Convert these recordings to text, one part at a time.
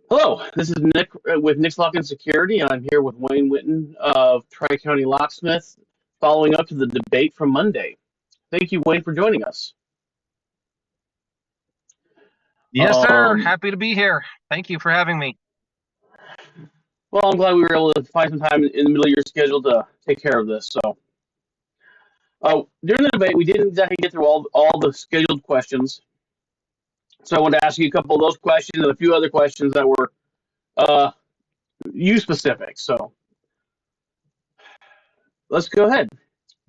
Hello, this is Nick with Nick's Lock and Security, and I'm here with Wayne Winton of Tri-County Locksmith, following up to the debate from Monday. Thank you, Wayne, for joining us. Yes, sir. Um, Happy to be here. Thank you for having me. well, I'm glad we were able to find some time in the middle of your schedule to take care of this. During the debate, we didn't exactly get through all the scheduled questions, so I wanted to ask you a couple of those questions and a few other questions that were uh, you specific. So let's go ahead.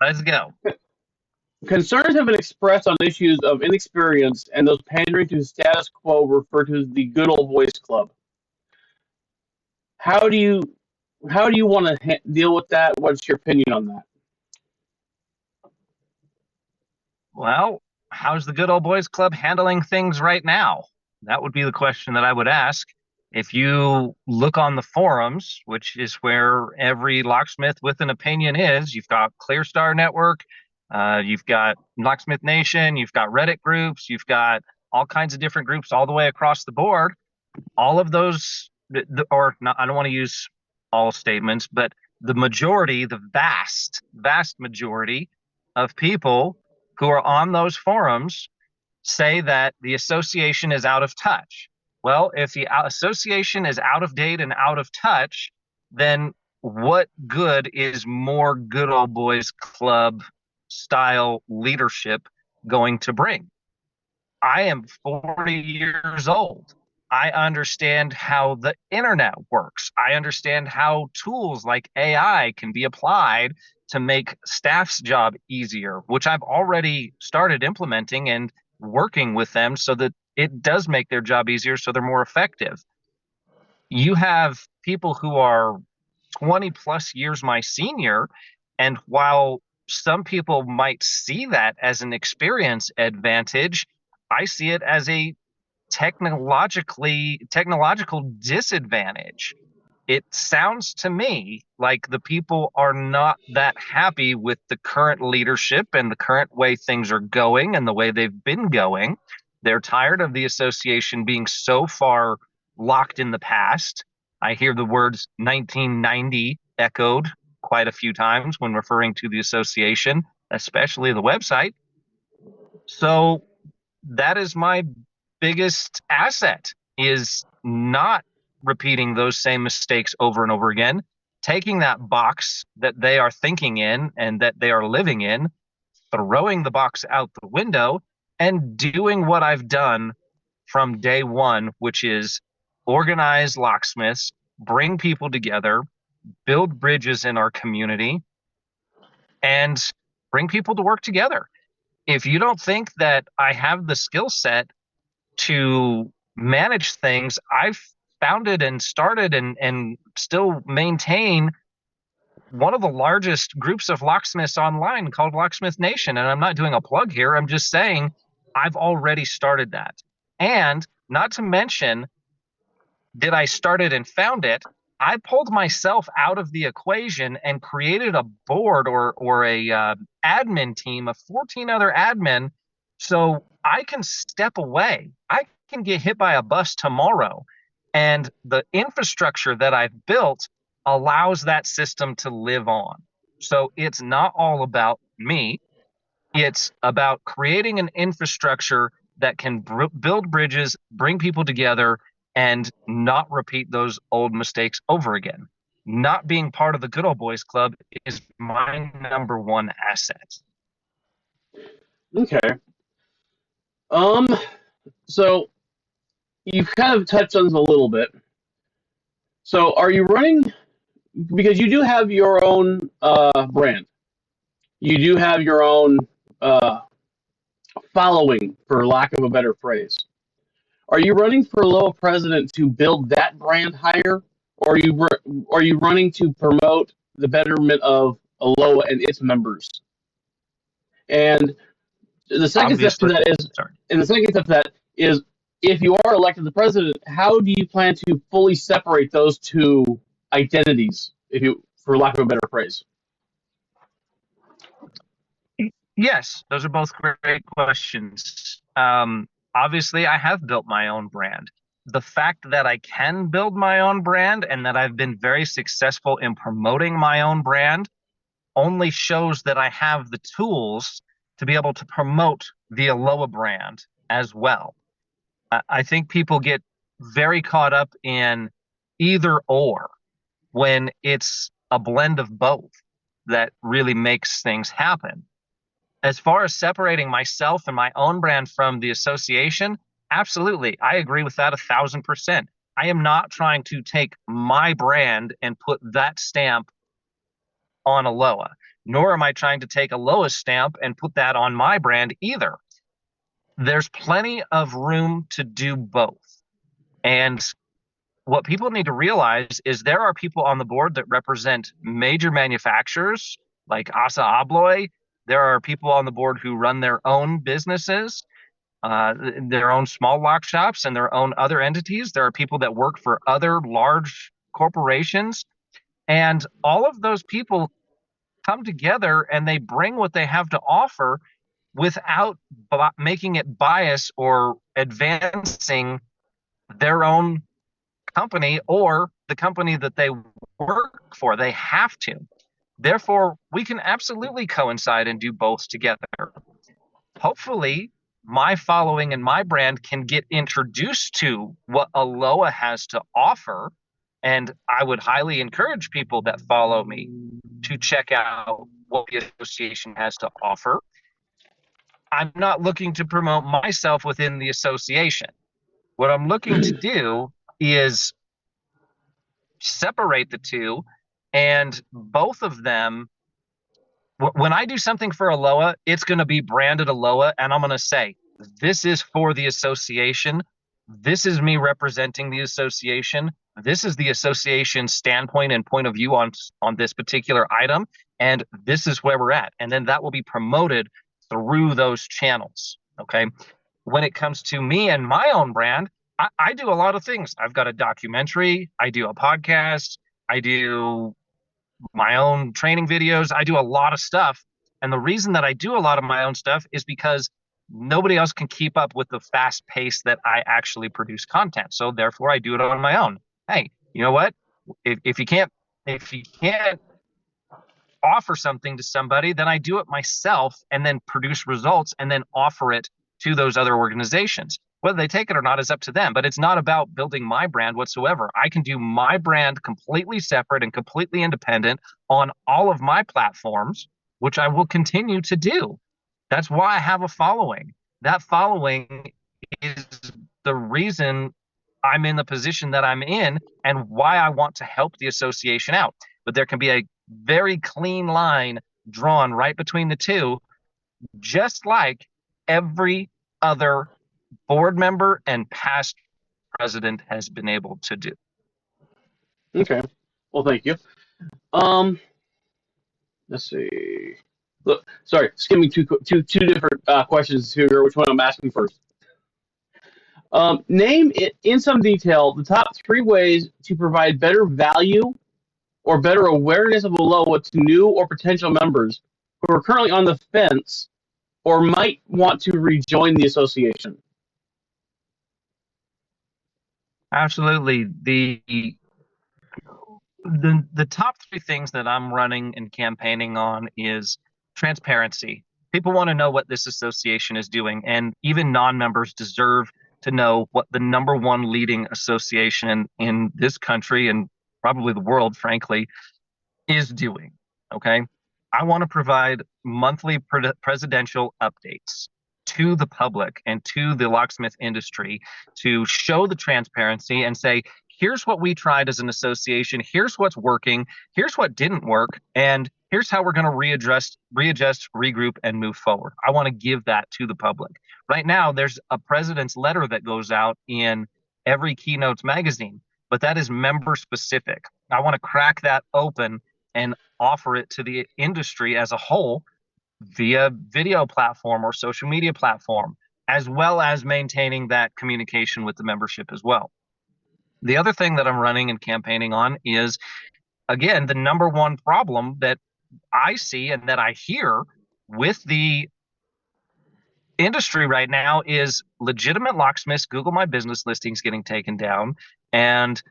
Let's go. Concerns have been expressed on issues of inexperience and those pandering to status quo referred to as the good old boys club. How do you how do you want to deal with that? What's your opinion on that? Well, how's the good old boys club handling things right now? That would be the question that I would ask. If you look on the forums, which is where every locksmith with an opinion is, you've got Clearstar Network, you've got Locksmith Nation, you've got Reddit groups, you've got all kinds of different groups all the way across the board. All of those, or not, I don't want to use all statements, but the majority, the vast majority of people who are on those forums say that the association is out of touch. Well, if the association is out of date and out of touch, then what good is more good old boys club style leadership going to bring? I am 40 years old. I understand how the internet works. I understand how tools like AI can be applied to make staff's job easier, which I've already started implementing and working with them so that it does make their job easier so they're more effective. You have people who are 20 plus years my senior, and while some people might see that as an experience advantage, I see it as a technological disadvantage. It sounds to me like the people are not that happy with the current leadership and the current way things are going and the way they've been going. They're tired of the association being so far locked in the past. I hear the words 1990 echoed quite a few times when referring to the association, especially the website. So that is my biggest asset, is not repeating those same mistakes over and over again, taking that box that they are thinking in and that they are living in, throwing the box out the window, and doing what I've done from day one, which is organize locksmiths, bring people together, build bridges in our community, and bring people to work together. If you don't think that I have the skill set to manage things, I've founded and started and still maintain one of the largest groups of locksmiths online called Locksmith Nation. And I'm not doing a plug here. I'm just saying I've already started that. And not to mention, did I start it and found it? I pulled myself out of the equation and created a board or a admin team of 14 other admin, so I can step away. I can get hit by a bus tomorrow, and the infrastructure that I've built allows that system to live on. So it's not all about me. It's about creating an infrastructure that can build bridges, bring people together, and not repeat those old mistakes over again. Not being part of the good old boys club is my number one asset. Okay. Um. So you kind of touched on this a little bit. So are you running because you do have your own brand. You do have your own uh, following, for lack of a better phrase. Are you running for ALOA president to build that brand higher, or are you running to promote the betterment of ALOA and its members? And the second step to Obviously, that is, sorry. and the second step to that is, if you are elected the president, how do you plan to fully separate those two identities, if you, for lack of a better phrase? Yes, those are both great questions. Obviously, I have built my own brand. the fact that I can build my own brand and that I've been very successful in promoting my own brand only shows that I have the tools to be able to promote the ALOA brand as well. I think people get very caught up in either or when it's a blend of both that really makes things happen. As far as separating myself and my own brand from the association, absolutely. I agree with that 1,000%. I am not trying to take my brand and put that stamp on ALOA, nor am I trying to take ALOA's stamp and put that on my brand either. There's plenty of room to do both. And what people need to realize is there are people on the board that represent major manufacturers like ASSA ABLOY. There are people on the board who run their own businesses, their own small lock shops and their own other entities. There are people that work for other large corporations. And all of those people come together and they bring what they have to offer without making it bias or advancing their own company or the company that they work for. They have to. Therefore, we can absolutely coincide and do both together. Hopefully, my following and my brand can get introduced to what ALOA has to offer. And I would highly encourage people that follow me to check out what the association has to offer. I'm not looking to promote myself within the association. What I'm looking to do is separate the two, and both of them, when I do something for ALOA, it's going to be branded ALOA, and I'm going to say, this is for the association. This is me representing the association. This is the association's standpoint and point of view on this particular item, and this is where we're at. And then that will be promoted through those channels, okay? When it comes to me and my own brand, I do a lot of things. I've got a documentary. I do a podcast. I do my own training videos. I do a lot of stuff. And the reason that I do a lot of my own stuff is because nobody else can keep up with the fast pace that I actually produce content. So therefore I do it on my own. Hey, you know what? If you can't offer something to somebody, then I do it myself and then produce results and then offer it to those other organizations. Whether they take it or not is up to them, but it's not about building my brand whatsoever. I can do my brand completely separate and completely independent on all of my platforms, which I will continue to do. That's why I have a following. That following is the reason I'm in the position that I'm in and why I want to help the association out. But there can be a very clean line drawn right between the two, just like every other board member and past president has been able to do. Okay. Well, thank you. Let's see. Look, sorry, skimming two different questions here. Which one I'm asking first? Name in some detail the top 3 ways to provide better value or better awareness of ALOA to new or potential members who are currently on the fence or might want to rejoin the association. Absolutely. The top 3 things that I'm running and campaigning on is transparency. People want to know what this association is doing, and even non-members deserve to know what the number one leading association in this country and probably the world, frankly, is doing. Okay. I want to provide monthly presidential updates to the public and to the locksmith industry to show the transparency and say, here's what we tried as an association, here's what's working, here's what didn't work, and here's how we're going to readjust, regroup, and move forward. I want to give that to the public. Right now, there's a president's letter that goes out in every Keynotes magazine, but that is member specific. I want to crack that open and offer it to the industry as a whole via video platform or social media platform, as well as maintaining that communication with the membership as well. The other thing that I'm running and campaigning on is, again, the number one problem that I see and that I hear with the industry right now is legitimate locksmiths, Google My Business listings getting taken down, and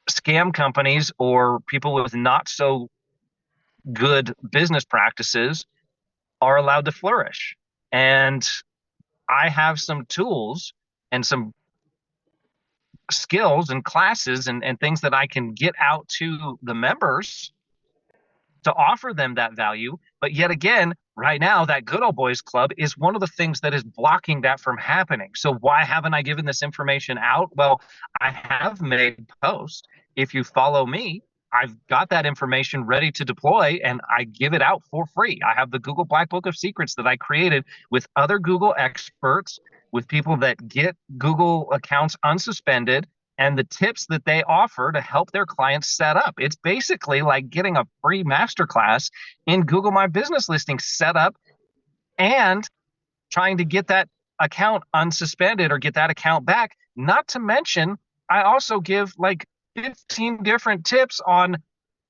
scam companies or people with not so good business practices are allowed to flourish. And I have some tools and some skills and classes and things that I can get out to the members to offer them that value. But yet again, right now, that Good Old Boys Club is one of the things that is blocking that from happening. So why haven't I given this information out? Well, I have made posts. If you follow me, I've got that information ready to deploy and I give it out for free. I have the Google Black Book of Secrets that I created with other Google experts, with people that get Google accounts unsuspended, and the tips that they offer to help their clients set up. It's basically like getting a free masterclass in Google My Business listing set up and trying to get that account unsuspended or get that account back. Not to mention, I also give like 15 different tips on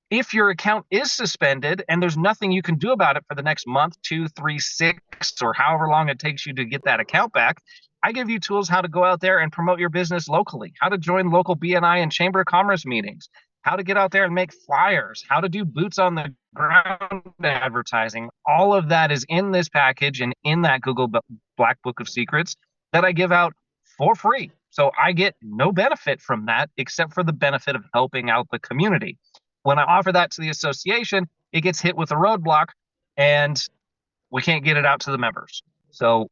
if your account is suspended and there's nothing you can do about it for the next month, 2, 3, 6, or however long it takes you to get that account back, I give you tools how to go out there and promote your business locally, how to join local BNI and Chamber of Commerce meetings, how to get out there and make flyers, how to do boots on the ground advertising. All of that is in this package and in that Google Black Book of Secrets that I give out for free. So I get no benefit from that except for the benefit of helping out the community. When I offer that to the association, it gets hit with a roadblock and we can't get it out to the members. So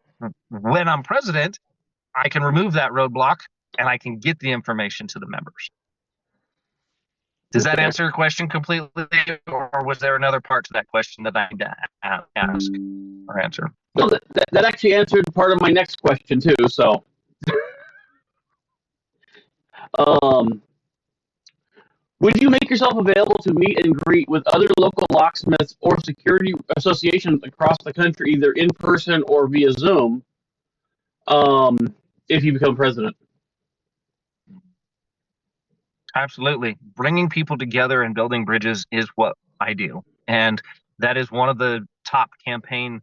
when I'm president, I can remove that roadblock and I can get the information to the members. Does that answer your question completely, or was there another part to that question that I need to ask or answer? Well, that actually answered part of my next question too. So, would you make yourself available to meet and greet with other local locksmiths or security associations across the country, either in person or via Zoom, if you become president? Absolutely. Bringing people together and building bridges is what I do. And that is one of the top campaign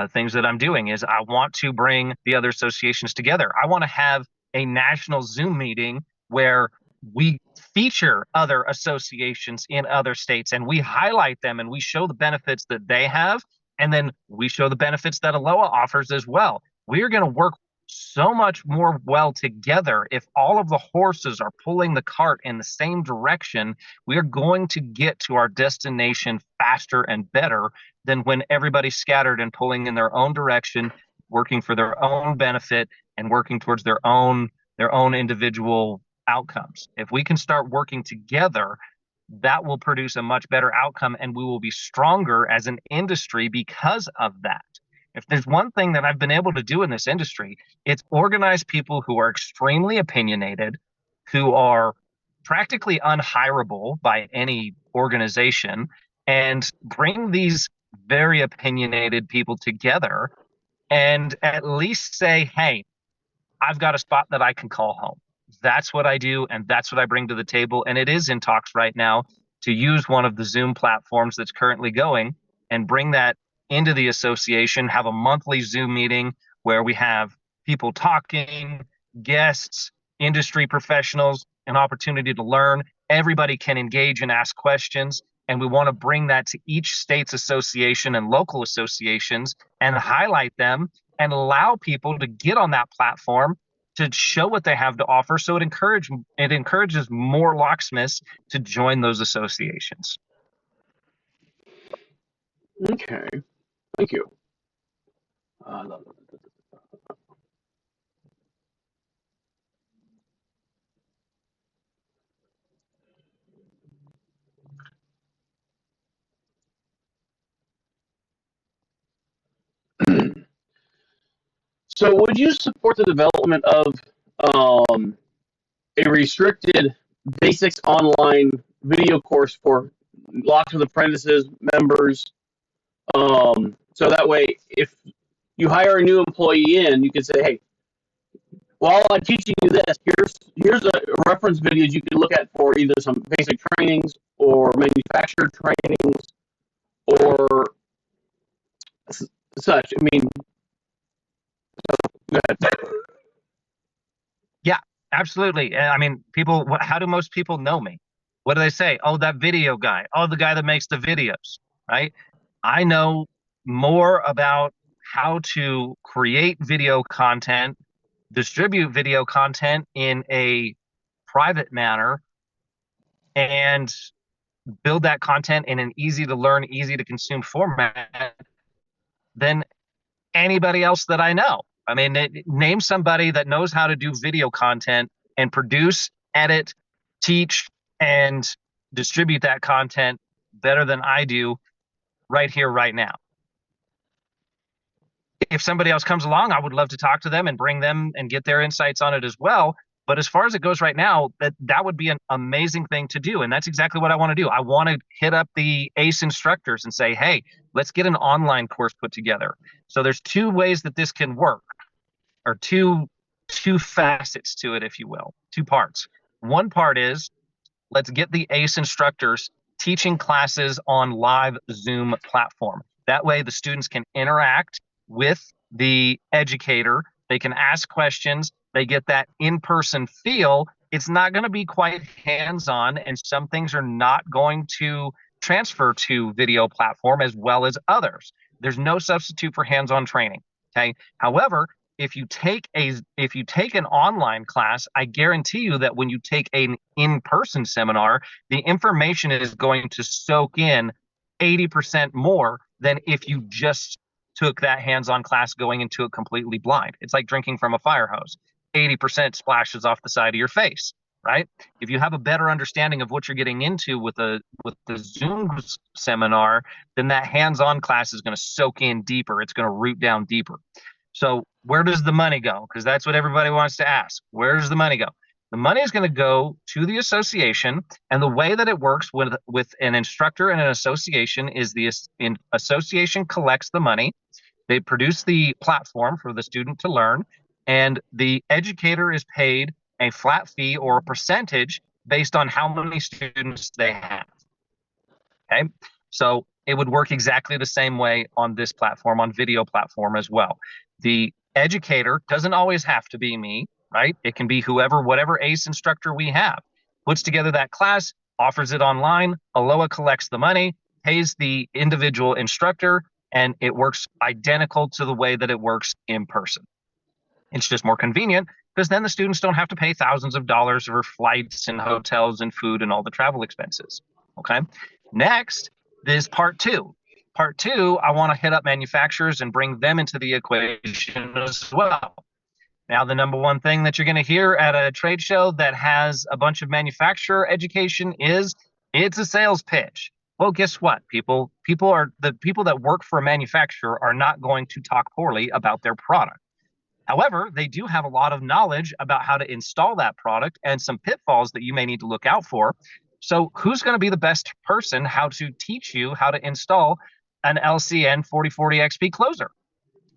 things that I'm doing is I want to bring the other associations together. I want to have a national Zoom meeting where we feature other associations in other states and we highlight them and we show the benefits that they have. And then we show the benefits that ALOA offers as well. We are going to work so much more well together. If all of the horses are pulling the cart in the same direction, we are going to get to our destination faster and better than when everybody's scattered and pulling in their own direction, working for their own benefit and working towards their own individual outcomes. If we can start working together, that will produce a much better outcome and we will be stronger as an industry because of that. If there's one thing that I've been able to do in this industry, it's organize people who are extremely opinionated, who are practically unhirable by any organization, and bring these very opinionated people together and at least say, hey, I've got a spot that I can call home. That's what I do, and that's what I bring to the table. And it is in talks right now to use one of the Zoom platforms that's currently going and bring that into the association, have a monthly Zoom meeting where we have people talking, guests, industry professionals, an opportunity to learn. Everybody can engage and ask questions. And we want to bring that to each state's association and local associations and highlight them and allow people to get on that platform to show what they have to offer. So it encourages more locksmiths to join those associations. Okay, thank you. So, would you support the development of a restricted basics online video course for Locksmith apprentices members? So that way, if you hire a new employee in, you can say, "Hey, while I'm teaching you this, here's a reference videos you can look at for either some basic trainings or manufacturer trainings or such." I mean, Yeah, absolutely. I mean, people, how do most people know me? What do they say? Oh, that video guy. Oh, the guy that makes the videos, right? I know more about how to create video content, distribute video content in a private manner, and build that content in an easy to learn, easy to consume format than anybody else that I know. I mean, name somebody that knows how to do video content and produce, edit, teach, and distribute that content better than I do right here, right now. If somebody else comes along, I would love to talk to them and bring them and get their insights on it as well. But as far as it goes right now, that would be an amazing thing to do. And that's exactly what I want to do. I want to hit up the ACE instructors and say, hey, let's get an online course put together. So there's two ways that this can work, or two facets to it, if you will, two parts. One part is, let's get the ACE instructors teaching classes on live Zoom platform. That way the students can interact with the educator. They can ask questions. They get that in-person feel. It's not going to be quite hands-on, and some things are not going to transfer to video platform as well as others. There's no substitute for hands-on training. Okay. However, if you take an online class, I guarantee you that when you take an in-person seminar, the information is going to soak in 80% more than if you just took that hands-on class going into it completely blind. It's like drinking from a fire hose. 80% splashes off the side of your face, right? If you have a better understanding of what you're getting into with the Zoom seminar, then that hands-on class is going to soak in deeper. It's going to root down deeper. So where does the money go? Because that's what everybody wants to ask. Where does the money go? The money is going to go to the association, and the way that it works with an instructor and an association is the association collects the money. They produce the platform for the student to learn, and the educator is paid a flat fee or a percentage based on how many students they have. Okay, so it would work exactly the same way on this platform, on video platform as well. The educator doesn't always have to be me, right? It can be whatever ACE instructor we have, puts together that class, offers it online. ALOA collects the money, pays the individual instructor, and it works identical to the way that it works in person. It's just more convenient because then the students don't have to pay thousands of dollars for flights and hotels and food and all the travel expenses. Okay. Next is part two. Part two, I want to hit up manufacturers and bring them into the equation as well. Now, the number one thing that you're going to hear at a trade show that has a bunch of manufacturer education is it's a sales pitch. Well, guess what? The people that work for a manufacturer are not going to talk poorly about their product. However, they do have a lot of knowledge about how to install that product and some pitfalls that you may need to look out for. So who's going to be the best person how to teach you how to install an LCN 4040 XP closer?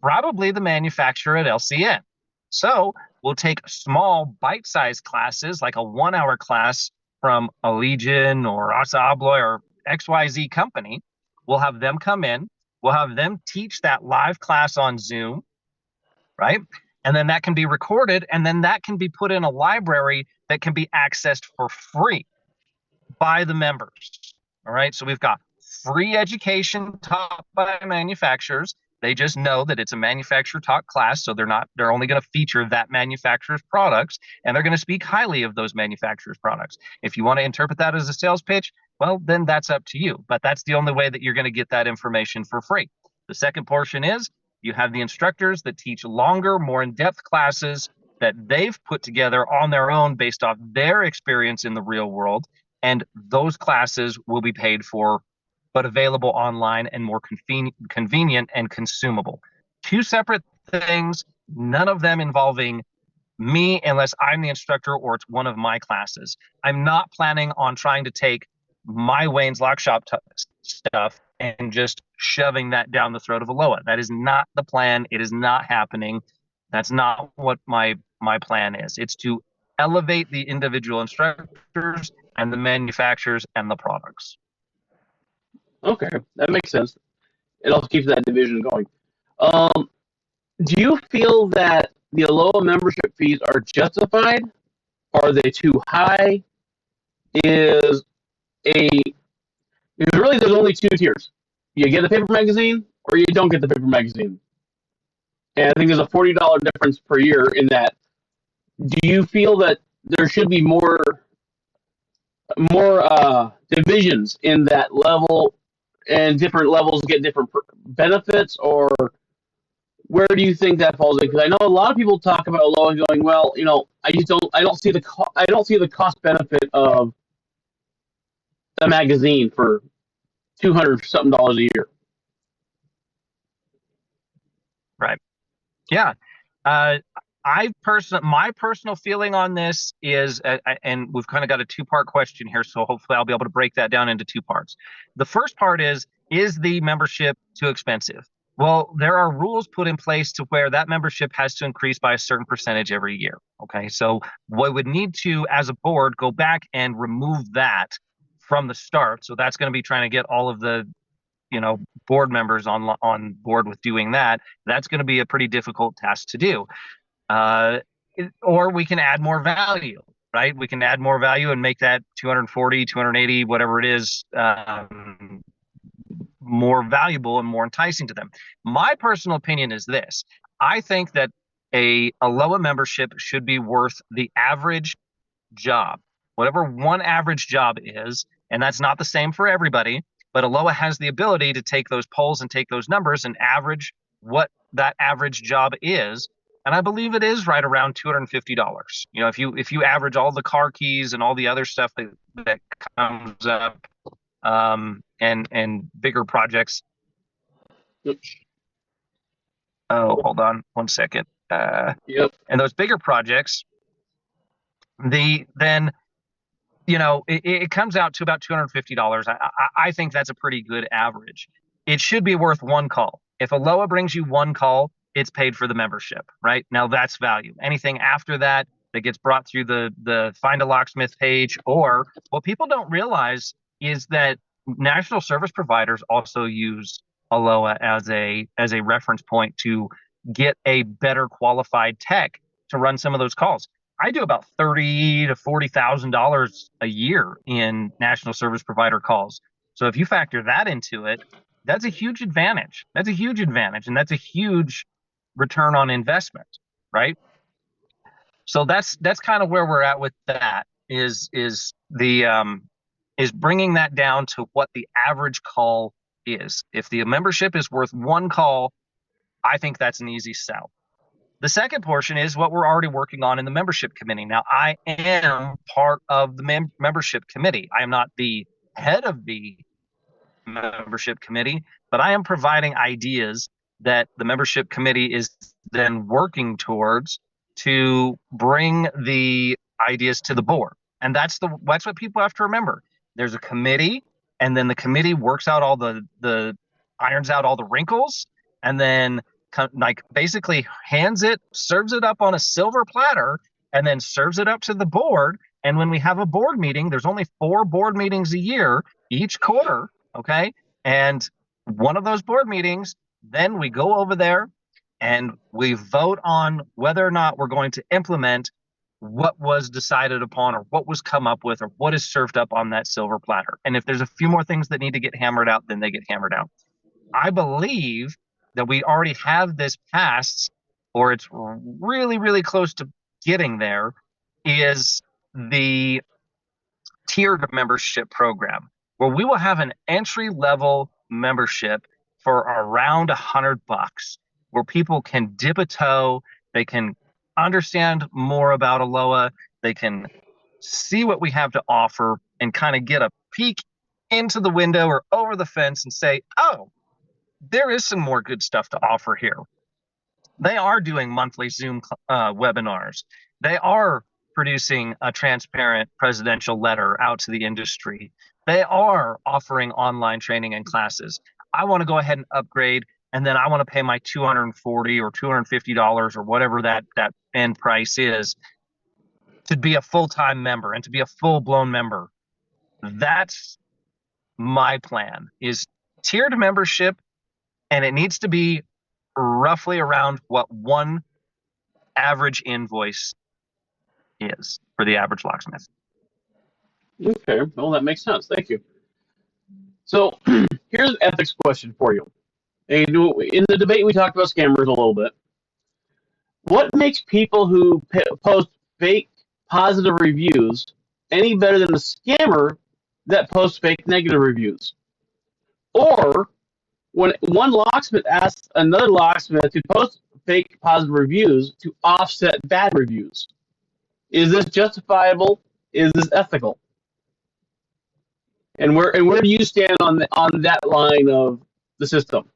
Probably the manufacturer at LCN. So we'll take small bite-sized classes, like a 1-hour class from Allegion or Asa Abloy or XYZ company. We'll have them come in. We'll have them teach that live class on Zoom, right? And then that can be recorded, and then that can be put in a library that can be accessed for free by the members. All right. So we've got free education taught by manufacturers. They just know that it's a manufacturer taught class. So they're only going to feature that manufacturer's products, and they're going to speak highly of those manufacturers' products. If you want to interpret that as a sales pitch, well, then that's up to you. But that's the only way that you're going to get that information for free. The second portion is you have the instructors that teach longer, more in-depth classes that they've put together on their own based off their experience in the real world. And those classes will be paid for, but available online and more convenient and consumable. Two separate things, none of them involving me unless I'm the instructor or it's one of my classes. I'm not planning on trying to take my Wayne's Lock Shop stuff and just shoving that down the throat of ALOA. That is not the plan. It is not happening. That's not what my plan is. It's to elevate the individual instructors and the manufacturers and the products. Okay, that makes sense. It also keeps that division going. Do you feel that the ALOA membership fees are justified? Are they too high? Is a Because really there's only two tiers. You get a paper magazine or you don't get the paper magazine. And I think there's a $40 difference per year in that. Do you feel that there should be more divisions in that level, and different levels get different benefits, or where do you think that falls in? Because I know a lot of people talk about low and going, well, I don't see the cost benefit of a magazine for $200 something a year. Right. Yeah. My personal feeling on this is, and we've kind of got a two-part question here, so hopefully I'll be able to break that down into two parts. The first part is the membership too expensive? Well, there are rules put in place to where that membership has to increase by a certain percentage every year. Okay, so we would need to, as a board, go back and remove that from the start. So that's going to be trying to get all of the board members on board with doing that. That's going to be a pretty difficult task to do. Or we can add more value, right? We can add more value and make that 240, 280, whatever it is, more valuable and more enticing to them. My personal opinion is this. I think that a ALOA membership should be worth the average job, whatever one average job is, and that's not the same for everybody, but ALOA has the ability to take those polls and take those numbers and average what that average job is. And I believe it is right around $250. If you average all the car keys and all the other stuff that comes up, and bigger projects. Oh, hold on one second. Yep. And those bigger projects, then it comes out to about $250. I think that's a pretty good average. It should be worth one call. If ALOA brings you one call, it's paid for the membership, right? Now that's value. Anything after that gets brought through the Find a Locksmith page, or what people don't realize is that national service providers also use ALOA as a reference point to get a better qualified tech to run some of those calls. I do about $30,000 to $40,000 a year in national service provider calls. So if you factor that into it, that's a huge advantage. That's a huge advantage, and that's a huge return on investment, right? So that's kind of where we're at with that. Is bringing that down to what the average call is. If the membership is worth one call, I think that's an easy sell. The second portion is what we're already working on in the membership committee. Now, I am part of the membership committee. I am not the head of the membership committee, but I am providing ideas that the membership committee is then working towards to bring the ideas to the board. And that's what people have to remember. There's a committee, and then the committee works out all the irons out all the wrinkles, and then basically serves it up on a silver platter, and then serves it up to the board. And when we have a board meeting, there's only 4 board meetings a year, each quarter, okay? And one of those board meetings, then we go over there and we vote on whether or not we're going to implement what was decided upon, or what was come up with, or what is served up on that silver platter. And if there's a few more things that need to get hammered out, then they get hammered out. I believe that we already have this passed, or it's really, really close to getting there, is the tiered membership program, where we will have an entry-level membership for around $100, where people can dip a toe, they can understand more about ALOA, they can see what we have to offer, and kind of get a peek into the window or over the fence and say, oh, there is some more good stuff to offer here. They are doing monthly Zoom webinars. They are producing a transparent presidential letter out to the industry. They are offering online training and classes. I want to go ahead and upgrade, and then I want to pay my $240 or $250 or whatever that end price is to be a full-time member and to be a full-blown member. That's my plan, is tiered membership, and it needs to be roughly around what one average invoice is for the average locksmith. Okay, well, that makes sense. Thank you. So here's an ethics question for you. And in the debate, we talked about scammers a little bit. What makes people who post fake positive reviews any better than the scammer that posts fake negative reviews? Or when one locksmith asks another locksmith to post fake positive reviews to offset bad reviews, is this justifiable? Is this ethical? And where do you stand on that line of the system?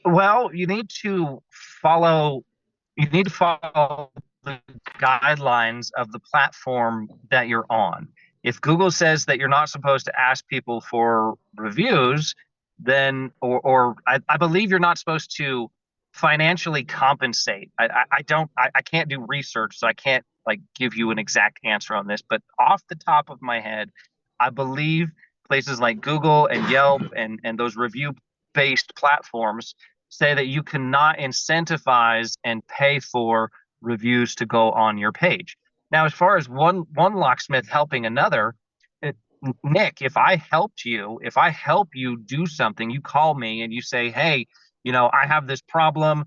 Well, you need to follow the guidelines of the platform that you're on. If Google says that you're not supposed to ask people for reviews, then I believe you're not supposed to financially compensate. I can't do research, so I can't like give you an exact answer on this, but off the top of my head, I believe places like Google and Yelp and those review based platforms say that you cannot incentivize and pay for reviews to go on your page. Now, as far as one locksmith helping another, it, Nick, if I help you do something, you call me and you say, hey, I have this problem.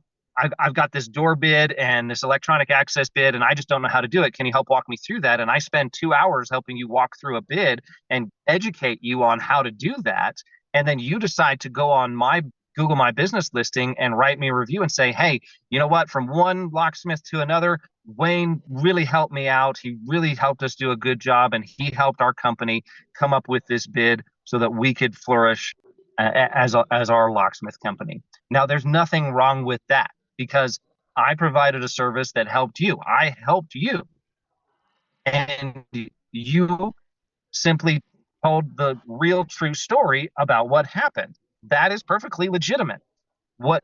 I've got this door bid and this electronic access bid, and I just don't know how to do it. Can you help walk me through that? And I spend 2 hours helping you walk through a bid and educate you on how to do that. And then you decide to go on my Google My Business listing and write me a review and say, hey, you know what? From one locksmith to another, Wayne really helped me out. He really helped us do a good job, and he helped our company come up with this bid so that we could flourish as our locksmith company. Now, there's nothing wrong with that because I provided a service that helped you. I helped you, and you simply told the real true story about what happened. That is perfectly legitimate. Where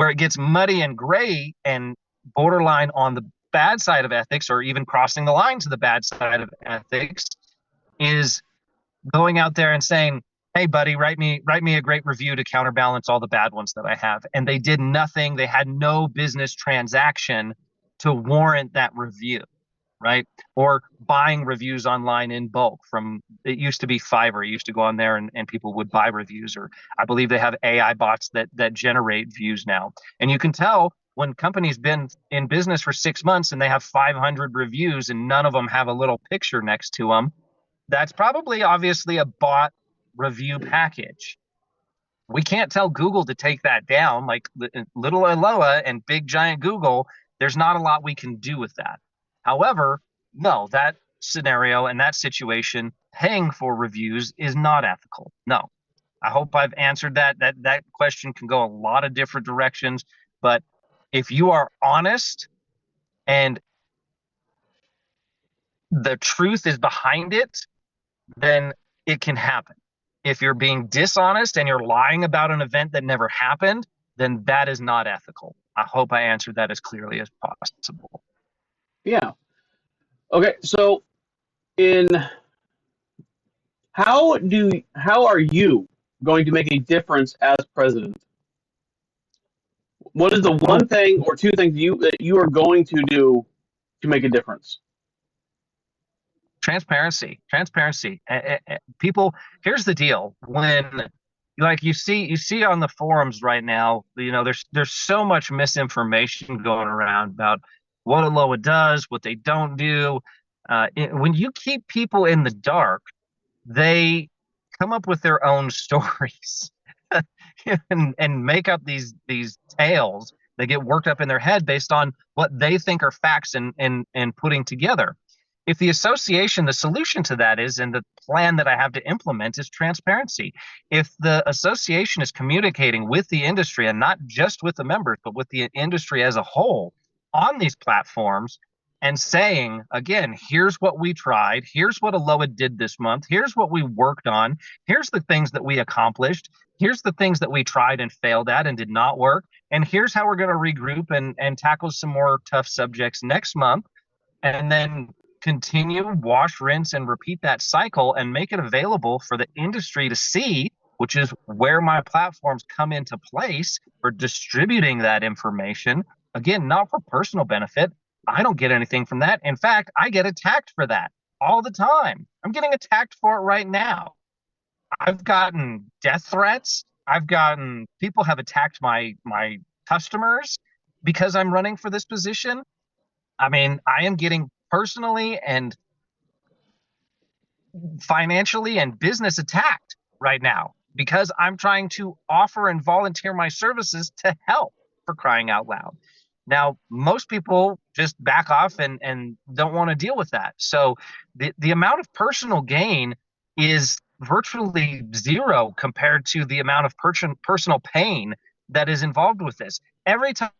it gets muddy and gray and borderline on the bad side of ethics, or even crossing the line to the bad side of ethics, is going out there and saying, hey buddy, write me a great review to counterbalance all the bad ones that I have. And they did nothing. They had no business transaction to warrant that review, right? Or buying reviews online in bulk from, it used to be Fiverr. You used to go on there and people would buy reviews, or I believe they have AI bots that generate views now. And you can tell when companies been in business for 6 months and they have 500 reviews and none of them have a little picture next to them, that's probably obviously a bot review package. We can't tell Google to take that down. Like little ALOA and big giant Google, there's not a lot we can do with that. However, no, that scenario and that situation, paying for reviews is not ethical. No. I hope I've answered that. That question can go a lot of different directions, but if you are honest and the truth is behind it, then it can happen. If you're being dishonest and you're lying about an event that never happened, then that is not ethical. I hope I answered that as clearly as possible. Yeah. Okay. So, in how are you going to make a difference as president? What is the Well, one thing or two things that you are going to do to make a difference? transparency. People, here's the deal. When like you see on the forums right now, there's so much misinformation going around about what ALOA does, what they don't do. When you keep people in the dark, they come up with their own stories and make up these tales. They get worked up in their head based on what they think are facts and putting together. If the association, the solution to that is, and the plan that I have to implement is transparency. If the association is communicating with the industry and not just with the members, but with the industry as a whole on these platforms, and saying, again, here's what we tried, here's what ALOA did this month, here's what we worked on, here's the things that we accomplished, here's the things that we tried and failed at and did not work, and here's how we're going to regroup and tackle some more tough subjects next month, and then continue, wash, rinse, and repeat that cycle and make it available for the industry to see which is where my platforms come into place for distributing that information. Again, not for personal benefit. I don't get anything from that. In fact, I get attacked for that all the time. I'm getting attacked for it right now. I've gotten death threats. People have attacked my customers because I'm running for this position. I mean, I am getting personally and financially and business attacked right now because I'm trying to offer and volunteer my services to help, for crying out loud. Now, most people just back off and don't want to deal with that. So the amount of personal gain is virtually zero compared to the amount of personal pain that is involved with this. Every time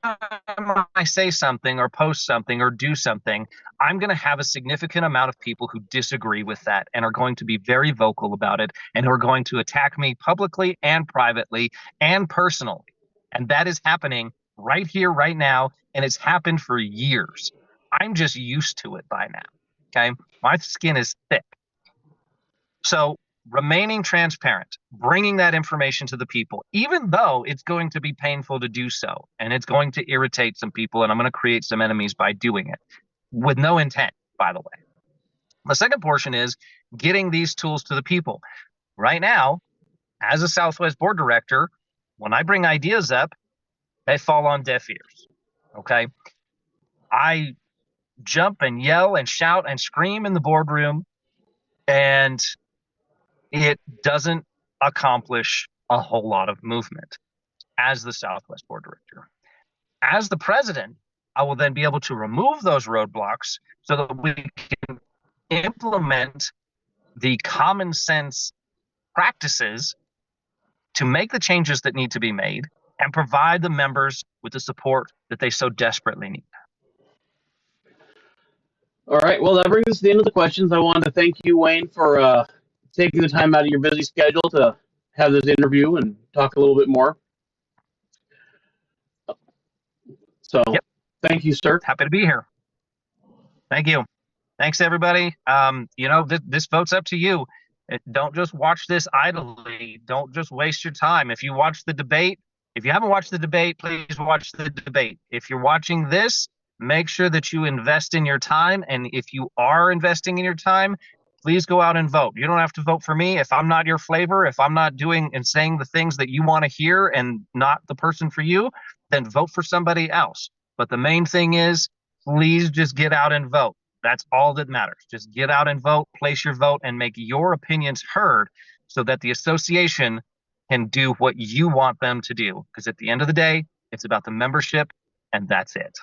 I say something or post something or do something, I'm going to have a significant amount of people who disagree with that and are going to be very vocal about it and who are going to attack me publicly and privately and personally. And that is happening right here, right now, and it's happened for years. I'm just used to it by now. Okay. My skin is thick. So remaining transparent, bringing that information to the people, even though it's going to be painful to do so, and it's going to irritate some people, and I'm going to create some enemies by doing it with no intent, by the way. The second portion is getting these tools to the people. Right now, as a Southwest board director, when I bring ideas up, they fall on deaf ears. Okay. I jump and yell and shout and scream in the boardroom, and it doesn't accomplish a whole lot of movement as the Southwest board director. As the president, I will then be able to remove those roadblocks so that we can implement the common sense practices to make the changes that need to be made and provide the members with the support that they so desperately need. All right. Well, that brings us to the end of the questions. I wanted to thank you, Wayne, for taking the time out of your busy schedule to have this interview and talk a little bit more. So, Yep. Thank you, sir. Happy to be here. Thank you. Thanks, everybody. This vote's up to you. Don't just watch this idly. Don't just waste your time. If you haven't watched the debate, please watch the debate. If you're watching this, make sure that you invest in your time. And if you are investing in your time, please go out and vote. You don't have to vote for me if I'm not your flavor, if I'm not doing and saying the things that you want to hear and not the person for you, then vote for somebody else. But the main thing is, please just get out and vote. That's all that matters. Just get out and vote, place your vote, and make your opinions heard so that the association can do what you want them to do. Because at the end of the day, it's about the membership, and that's it.